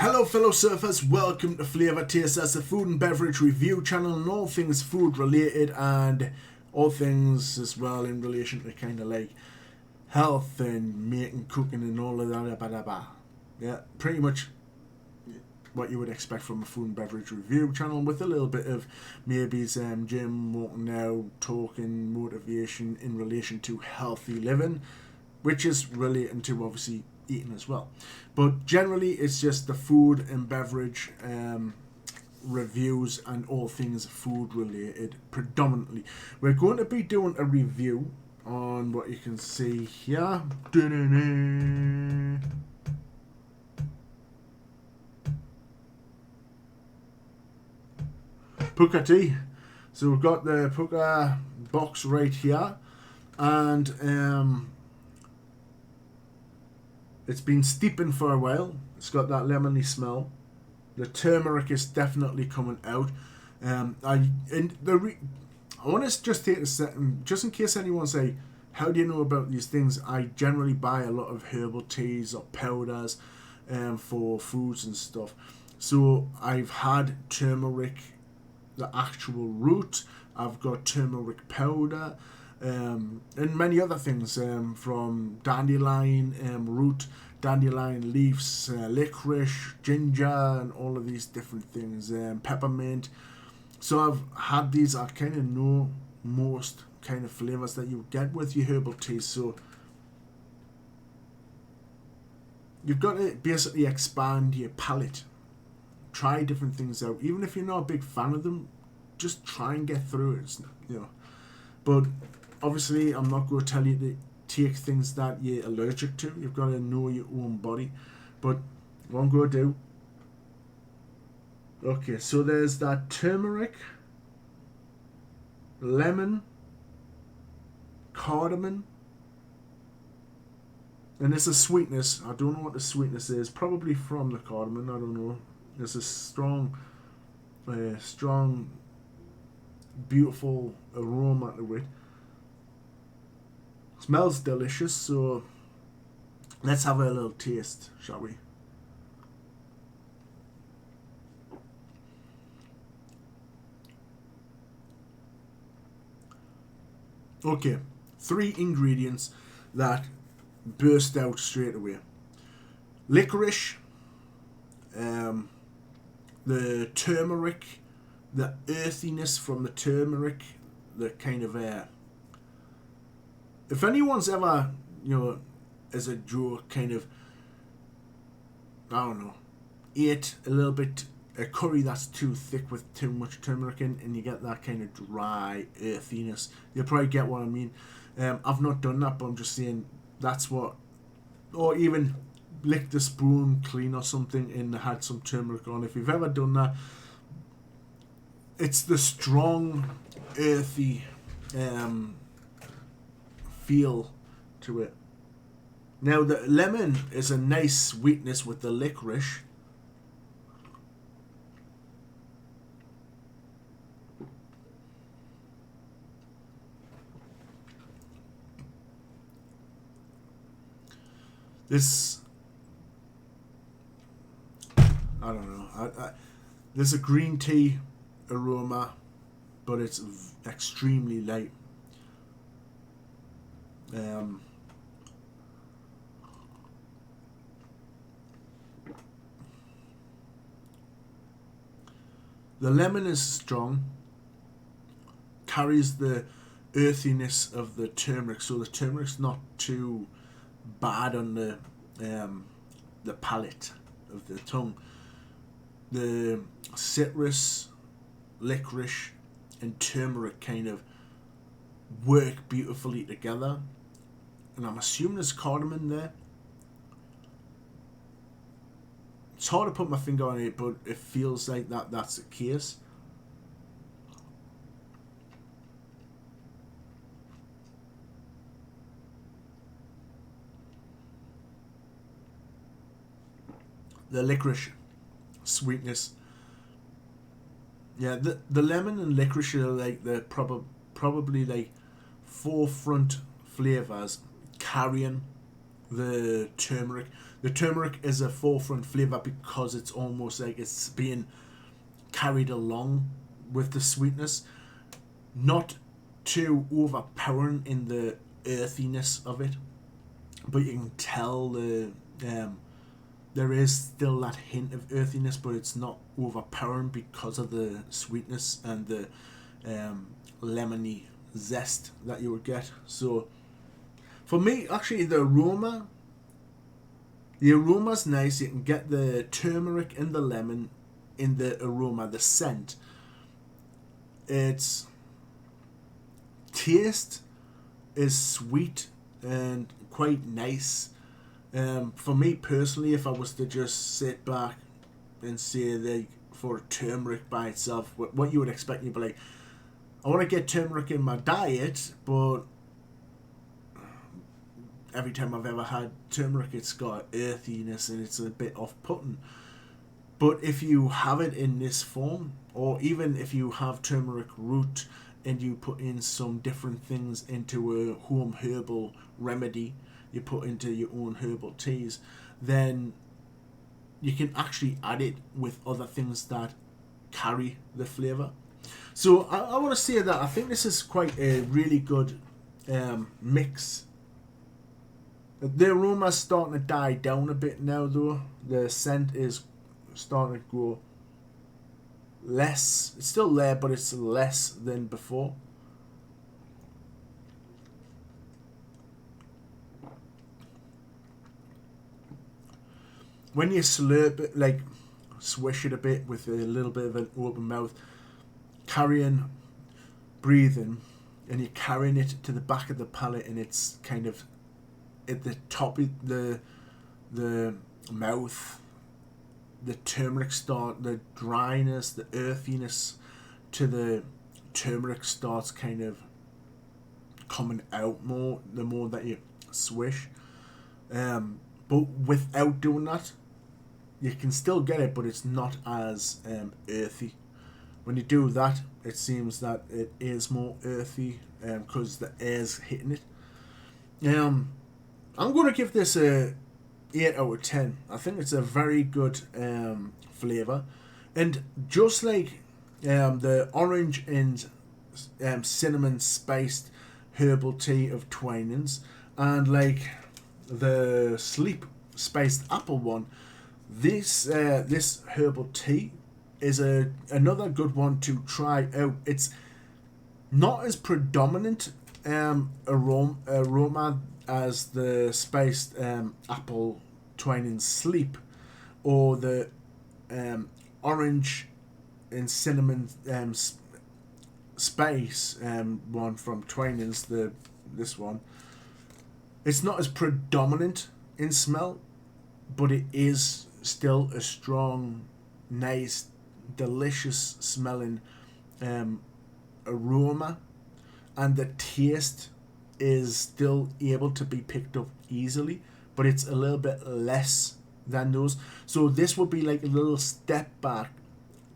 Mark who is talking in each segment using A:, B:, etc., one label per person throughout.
A: Hello fellow surfers, welcome to Flavour TSS, a food and beverage review channel and all things food related and all things as well in relation to kind of like health and making, cooking and all of that. Yeah, pretty much what you would expect from a food and beverage review channel with a little bit of maybe gym, walking out, talking, motivation in relation to healthy living, which is relating to obviously eating as well. But generally it's just the food and beverage reviews and all things food related predominantly. We're going to be doing a review on what you can see here. Pukka tea. So we've got the Pukka box right here, and it's been steeping for a while. It's got that lemony smell. The turmeric is definitely coming out. I want to just take a second, just in case anyone say, how do you know about these things? I generally buy a lot of herbal teas or powders for foods and stuff. So I've had turmeric, the actual root. I've got turmeric powder. And many other things from dandelion root, dandelion leaves, licorice, ginger, and all of these different things, peppermint. So I've had these. I kind of know most kind of flavors that you get with your herbal teas. So you've got to basically expand your palate. Try different things out. Even if you're not a big fan of them, just try and get through it. But obviously, I'm not going to tell you to take things that you're allergic to. You've got to know your own body. But what I'm going to do... Okay, so there's that turmeric, lemon, cardamom, and there's a sweetness. I don't know what the sweetness is. Probably from the cardamom. I don't know. There's a strong, beautiful aroma to it. Smells delicious, so let's have a little taste, shall we? Okay, 3 ingredients that burst out straight away. Licorice, the turmeric, the earthiness from the turmeric, the kind of if anyone's ever, as a joke, kind of, I don't know, ate a little bit a curry that's too thick with too much turmeric in, and you get that kind of dry earthiness, you'll probably get what I mean. I've not done that, but I'm just saying that's what, or even licked a spoon clean or something and had some turmeric on. If you've ever done that, it's the strong, earthy feel to it. Now the lemon is a nice sweetness with the licorice. This, I don't know. There's a green tea aroma, but it's extremely light. The lemon is strong, carries the earthiness of the turmeric, so the turmeric's not too bad on the palate of the tongue. The citrus, licorice, and turmeric kind of work beautifully together, and I'm assuming there's cardamom there. It's hard to put my finger on it, but it feels like that's the case. The licorice sweetness. Yeah, the lemon and licorice are like the probably like forefront flavors, carrying the turmeric. The turmeric is a forefront flavour because it's almost like it's being carried along with the sweetness. Not too overpowering in the earthiness of it, but you can tell there is still that hint of earthiness, but it's not overpowering because of the sweetness and the lemony zest that you would get. So for me, actually, the aroma's nice. You can get the turmeric and the lemon in the aroma, the scent. Its taste is sweet and quite nice. For me personally, if I was to just sit back and say that for turmeric by itself, what you would expect, you'd be like, I want to get turmeric in my diet, but every time I've ever had turmeric, it's got earthiness and it's a bit off-putting. But if you have it in this form, or even if you have turmeric root and you put in some different things into a home herbal remedy, you put into your own herbal teas, then you can actually add it with other things that carry the flavour. So I want to say that I think this is quite a really good mix. The aroma's starting to die down a bit now though. The scent is starting to go less. It's still there, but it's less than before. When you slurp it, like swish it a bit with a little bit of an open mouth, breathing, and you're carrying it to the back of the palate, and it's kind of at the top of the mouth. The turmeric the dryness, the earthiness to the turmeric starts kind of coming out more the more that you swish. But without doing that, you can still get it, but it's not as earthy. When you do that, it seems that it is more earthy because the air's hitting it. I'm going to give this a 8 out of 10. I think it's a very good flavour. And just like the orange and cinnamon spiced herbal tea of Twinings, and like the sleep spiced apple one, this herbal tea is another good one to try out. It's not as predominant aroma as the spiced apple Twinings sleep, or the orange and cinnamon spice one from Twinings. This one, it's not as predominant in smell, but it is still a strong, nice, delicious smelling aroma, and the taste is still able to be picked up easily, but it's a little bit less than those. So this would be like a little step back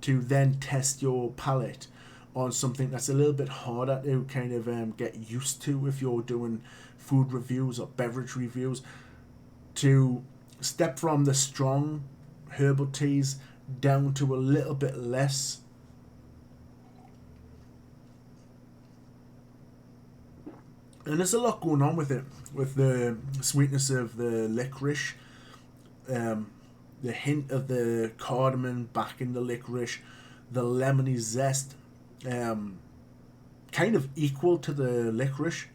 A: to then test your palate on something that's a little bit harder to kind of get used to if you're doing food reviews or beverage reviews, to step from the strong herbal teas down to a little bit less. And there's a lot going on with it, with the sweetness of the licorice, the hint of the cardamom back in the licorice, the lemony zest, kind of equal to the licorice,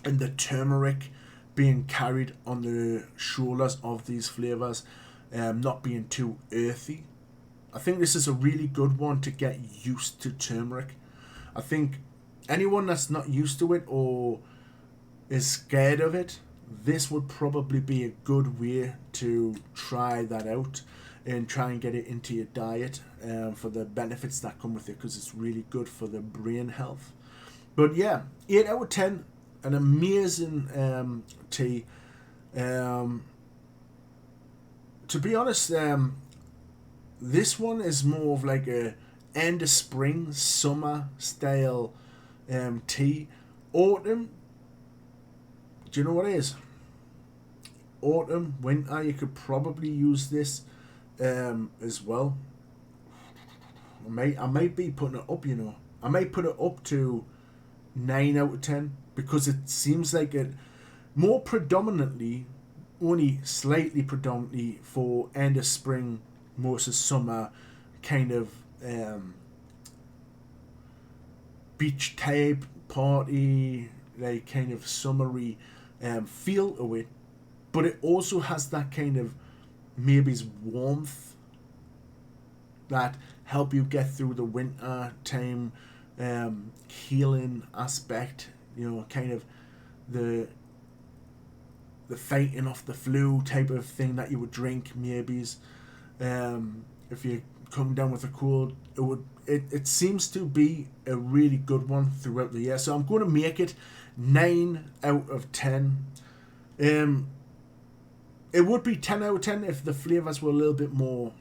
A: and the turmeric being carried on the shoulders of these flavours, not being too earthy. I think this is a really good one to get used to turmeric. I think anyone that's not used to it or is scared of it, this would probably be a good way to try that out and try and get it into your diet for the benefits that come with it, because it's really good for the brain health. But yeah, 8 out of 10, an amazing tea. To be honest, this one is more of like a end of spring, summer style tea. Autumn, do you know what it is? autumn, winter, you could probably use this as well. I might be putting it up, you know. I might put it up to 9 out of 10 because it seems like it more predominantly, only slightly predominantly for end of spring, most of summer kind of beach type party, like kind of summery feel to it, but it also has that kind of maybe warmth that help you get through the winter time, healing aspect, you know, kind of the fighting off the flu type of thing that you would drink maybe. If you come down with a cold, it seems to be a really good one throughout the year. So I'm going to make it 9 out of 10. It would be 10 out of 10 if the flavours were a little bit more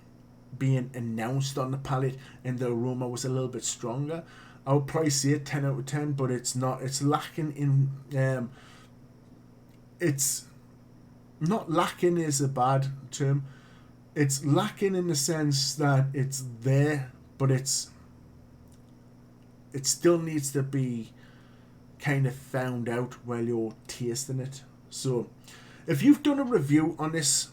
A: being announced on the palate and the aroma was a little bit stronger. I would probably say 10 out of 10, but it's not. It's lacking in. It's not lacking is a bad term. It's lacking in the sense that it's there, but it still needs to be kind of found out while you're tasting it. So, if you've done a review on this,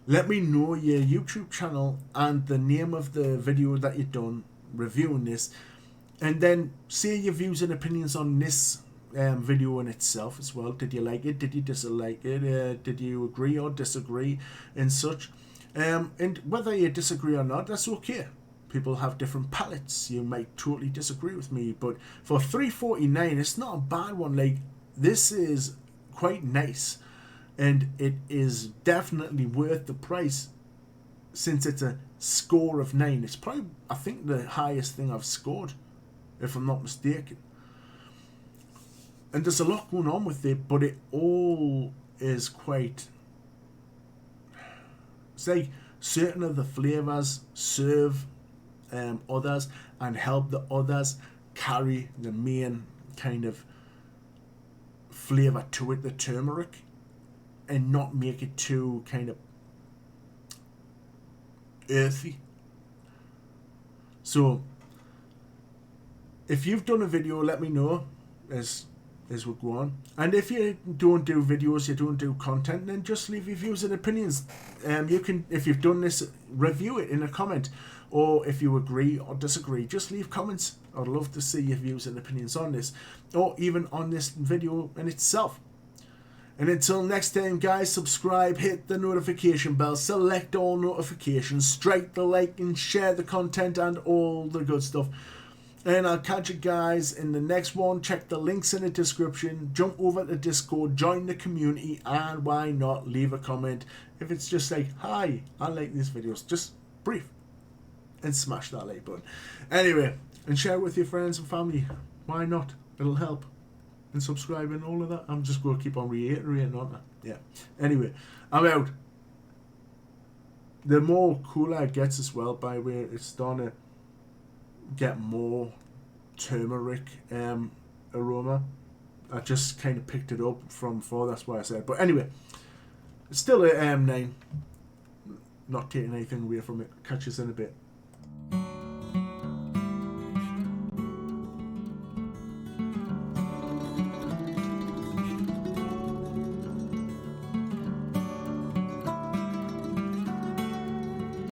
A: let me know your YouTube channel and the name of the video that you've done reviewing this, and then say your views and opinions on this video in itself as well. Did you like it? Did you dislike it? Did you agree or disagree and such? And whether you disagree or not, that's okay. People have different palates. You might totally disagree with me, but for $3.49, it's not a bad one. Like, this is quite nice, and it is definitely worth the price since it's a score of 9. It's probably, I think, the highest thing I've scored, if I'm not mistaken. And there's a lot going on with it, but it all is quite... It's like certain of the flavours serve others and help the others carry the main kind of flavour to it, the turmeric, and not make it too kind of earthy. So, if you've done a video, let me know as we go on. And if you don't do videos, you don't do content, then just leave your views and opinions. You can, if you've done this, review it in a comment, or if you agree or disagree, just leave comments. I'd love to see your views and opinions on this, or even on this video in itself. And until next time, guys, subscribe, hit the notification bell, select all notifications, strike the like and share the content and all the good stuff. And I'll catch you guys in the next one. Check the links in the description. Jump over to Discord, join the community, and why not leave a comment. If it's just like, hi, I like these videos, just brief. And smash that like button. Anyway, and share it with your friends and family. Why not? It'll help. And subscribe and all of that. I'm just going to keep on reiterating on that. Yeah. Anyway, I'm out. The more cooler it gets as well, by the way, it's starting to get more turmeric aroma. I just kind of picked it up from 4, that's why I said. But anyway, it's still a 9. Not taking anything away from it. Catch us in a bit.